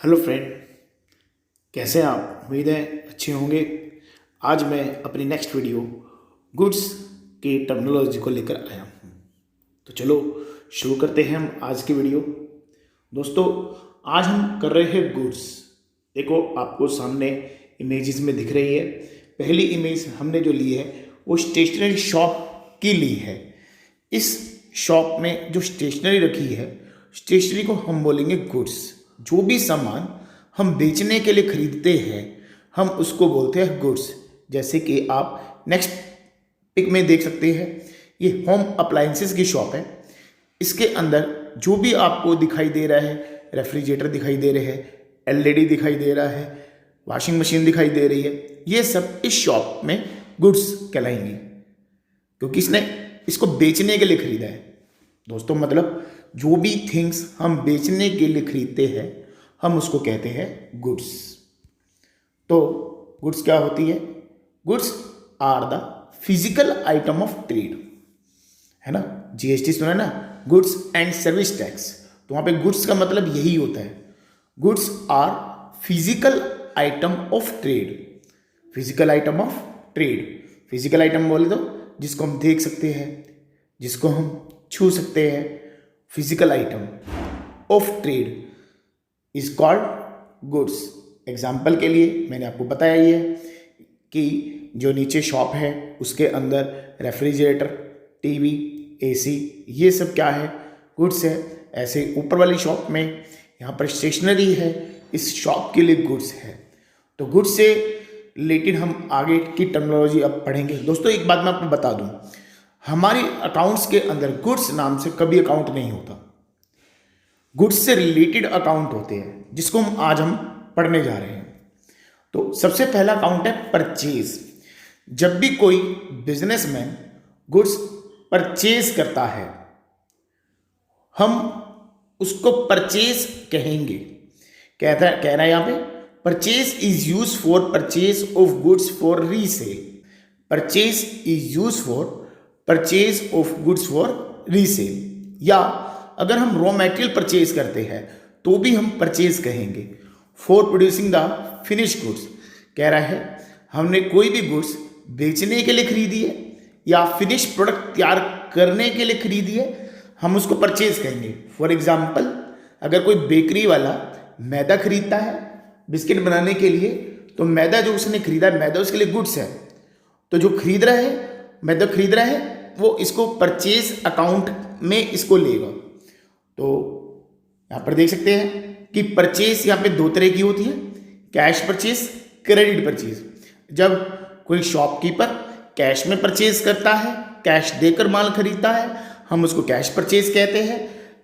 Hello friend, कैसे हैं आप? उम्मीद है अच्छे होंगे। आज मैं अपनी नेक्स्ट वीडियो गुड्स की टर्मिनोलॉजी को लेकर आया हूँ। तो चलो शुरू करते हैं हम आज की वीडियो। दोस्तों, आज हम कर रहे हैं गुड्स। देखो, आपको सामने इमेजेस में दिख रही है। पहली इमेज हमने जो ली है वो स्टेशनरी शॉप की ली है। इस शॉप में जो स्टेशनरी रखी है, स्टेशनरी को हम बोलेंगे गुड्स। जो भी सामान हम बेचने के लिए खरीदते हैं हम उसको बोलते हैं गुड्स। जैसे कि आप नेक्स्ट पिक में देख सकते हैं, ये होम अप्लायंसेस की शॉप है। इसके अंदर जो भी आपको दिखाई दे रहा है, रेफ्रिजरेटर दिखाई दे रहे हैं, एलईडी दिखाई दे रहा है, वॉशिंग मशीन दिखाई दे रही है, ये सब इस शॉप में गुड्स कहलाएंगी, क्योंकि इसने इसको बेचने के लिए खरीदा है। दोस्तों, मतलब जो भी थिंग्स हम बेचने के लिए खरीदते हैं हम उसको कहते हैं गुड्स। तो गुड्स क्या होती है? Goods are the physical item of trade, है ना। जीएसटी सुना है ना, गुड्स एंड सर्विस टैक्स। तो वहां पे गुड्स का मतलब यही होता है। Goods are physical item of trade. Physical item of trade, physical item बोले तो जिसको हम देख सकते हैं, जिसको हम छू सकते हैं, physical item of trade is called goods. Example के लिए मैंने आपको बताया ही है कि जो नीचे शॉप है उसके अंदर रेफ्रिजरेटर, टीवी, एसी, ये सब क्या है? गुड्स है। ऐसे ऊपर वाली शॉप में यहाँ पर स्टेशनरी है, इस शॉप के लिए गुड्स है। तो गुड्स से रिलेटेड हम आगे की टर्मिनोलॉजी अब पढ़ेंगे। दोस्तों, एक बात मैं आपको बता दूं, हमारे अकाउंट्स के अंदर गुड्स नाम से कभी अकाउंट नहीं होता। गुड्स से रिलेटेड अकाउंट होते हैं, जिसको हम पढ़ने जा रहे हैं। तो सबसे पहला अकाउंट है परचेज। जब भी कोई बिजनेसमैन गुड्स परचेज करता है हम उसको परचेज कहेंगे। कह रहा है यहाँ पे, purchase is use for purchase of goods for resale. Purchase is use for purchase of goods for resale. या अगर हम रॉ मटेरियल परचेज करते हैं तो भी हम परचेज कहेंगे। For producing the finish goods, कह रहा है हमने कोई भी गुड्स बेचने के लिए खरीदी है या फिनिश प्रोडक्ट तैयार करने के लिए खरीदी है, हम उसको परचेज कहेंगे। फॉर एग्जाम्पल, अगर कोई बेकरी वाला मैदा खरीदता है बिस्किट बनाने के लिए, तो मैदा जो उसने खरीदा है, मैदा उसके लिए गुड्स है। तो जो खरीद रहा है, मैदा खरीद रहा है, वो इसको परचेज अकाउंट में इसको लेगा। तो यहाँ पर देख सकते हैं कि परचेज यहाँ पे दो तरह की होती है, कैश परचेज, क्रेडिट परचेज। जब कोई शॉपकीपर कैश में परचेज करता है, कैश देकर माल खरीदता है, हम उसको कैश परचेज कहते हैं।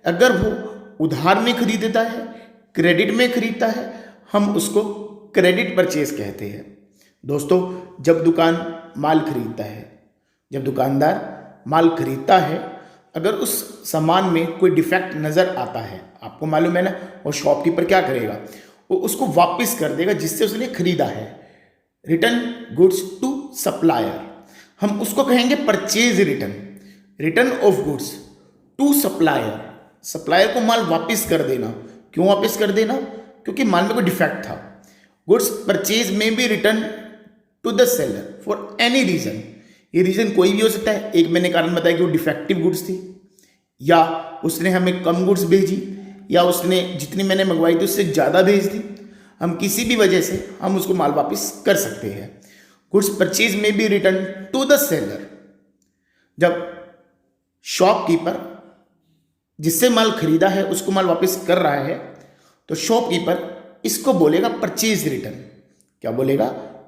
अगर वो उधार में खरीदता है, क्रेडिट में खरीदता है, हम उसको क्रेडिट परचेज कहते हैं। दोस्तों, जब दुकानदार माल खरीदता है, अगर उस सामान में कोई डिफेक्ट नज़र आता है, आपको मालूम है ना, वो शॉपकीपर क्या करेगा? वो उसको वापस कर देगा जिससे उसने खरीदा है। रिटर्न गुड्स टू सप्लायर, हम उसको कहेंगे purchase return. Return of goods to supplier, supplier को माल वापस कर देना। क्यों वापस कर देना? क्योंकि माल में कोई डिफेक्ट था। गुड्स परचेज में भी return to the seller for any reason. ये रीजन कोई भी हो सकता है। एक मैंने कारण बताया कि वो डिफेक्टिव गुड्स थी, या उसने हमें कम गुड्स भेजी, या उसने जितनी मैंने मंगवाई थी उससे ज़्यादा भेज दी। हम किसी भी वजह से हम उसको माल वापस कर सकते हैं। गुड्स परचेज में भी रिटर्न टू द सेलर। जब शॉपकीपर जिससे माल खरीदा है उसको माल वापस कर रहा है, तो शॉपकीपर इसको बोलेगा परचेज रिटर्न। क्या बोलेगा?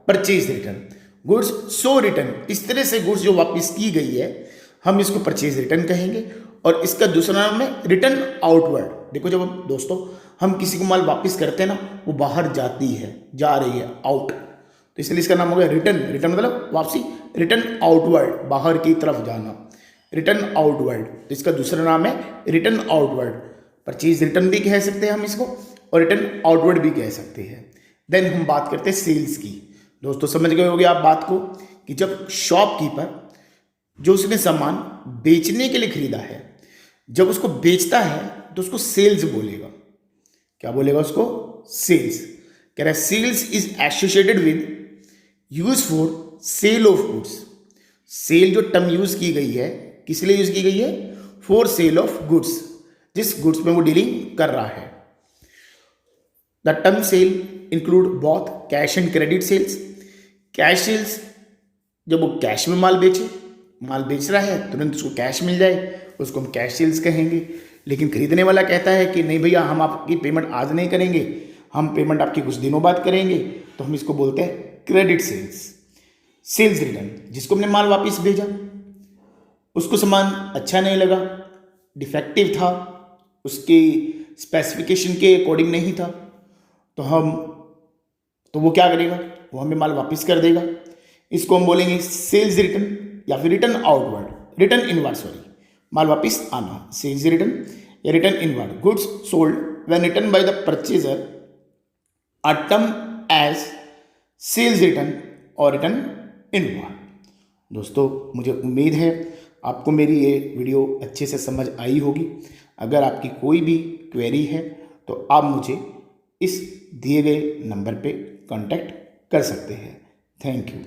Purchase return. Goods so return, इस तरह से गुड्स जो वापस की गई है हम इसको परचेज रिटर्न कहेंगे। और इसका दूसरा नाम है रिटर्न आउटवर्ड। देखो, जब दोस्तों हम किसी को माल वापस करते हैं ना, वो बाहर जाती है, जा रही है आउट, तो इसलिए इसका नाम हो गया रिटर्न। रिटर्न मतलब वापसी, रिटर्न आउटवर्ड, बाहर की तरफ जाना, रिटर्न आउटवर्ड। तो इसका दूसरा नाम है रिटर्न आउटवर्ड। परचेज रिटर्न भी कह सकते हैं हम इसको, और रिटर्न आउटवर्ड भी कह सकते हैं। देन हम बात करते हैं सेल्स की। दोस्तों, समझ गए होंगे आप बात को कि जब शॉपकीपर जो उसने सामान बेचने के लिए खरीदा है, जब उसको बेचता है तो उसको सेल्स बोलेगा। क्या बोलेगा? उसको सेल्स। कह रहा है sales is associated with use for sale of goods. Sale जो टर्म यूज की गई है किस लिए यूज की गई है? फॉर सेल ऑफ गुड्स, जिस गुड्स में वो डीलिंग कर रहा है। The term sale include both cash and credit sales. Cash sales, जब वो कैश में माल बेच रहा है, तुरंत उसको कैश मिल जाए, उसको हम कैश सेल्स कहेंगे। लेकिन खरीदने वाला कहता है कि नहीं भैया, हम आपकी पेमेंट आज नहीं करेंगे, हम पेमेंट आपकी कुछ दिनों बाद करेंगे, तो हम इसको बोलते हैं क्रेडिट सेल्स। सेल्स रिटर्न, जिसको हमने माल वापस भेजा, उसको सामान अच्छा नहीं लगा, डिफेक्टिव था, उसकी स्पेसिफिकेशन के अकॉर्डिंग नहीं था, तो वो क्या करेगा? वो हमें माल वापस कर देगा। इसको हम बोलेंगे सेल्स रिटर्न या फिर रिटर्न इनवर्ड, माल वापस आना, सेल्स रिटर्न या return inward. Goods sold when return by the purchaser are term as sales return और रिटर्न इनवर्ड। दोस्तों, मुझे उम्मीद है आपको मेरी ये वीडियो अच्छे से समझ आई होगी। अगर आपकी कोई भी क्वेरी है तो आप मुझे इस दिए गए नंबर पे कांटेक्ट कर सकते हैं। Thank you.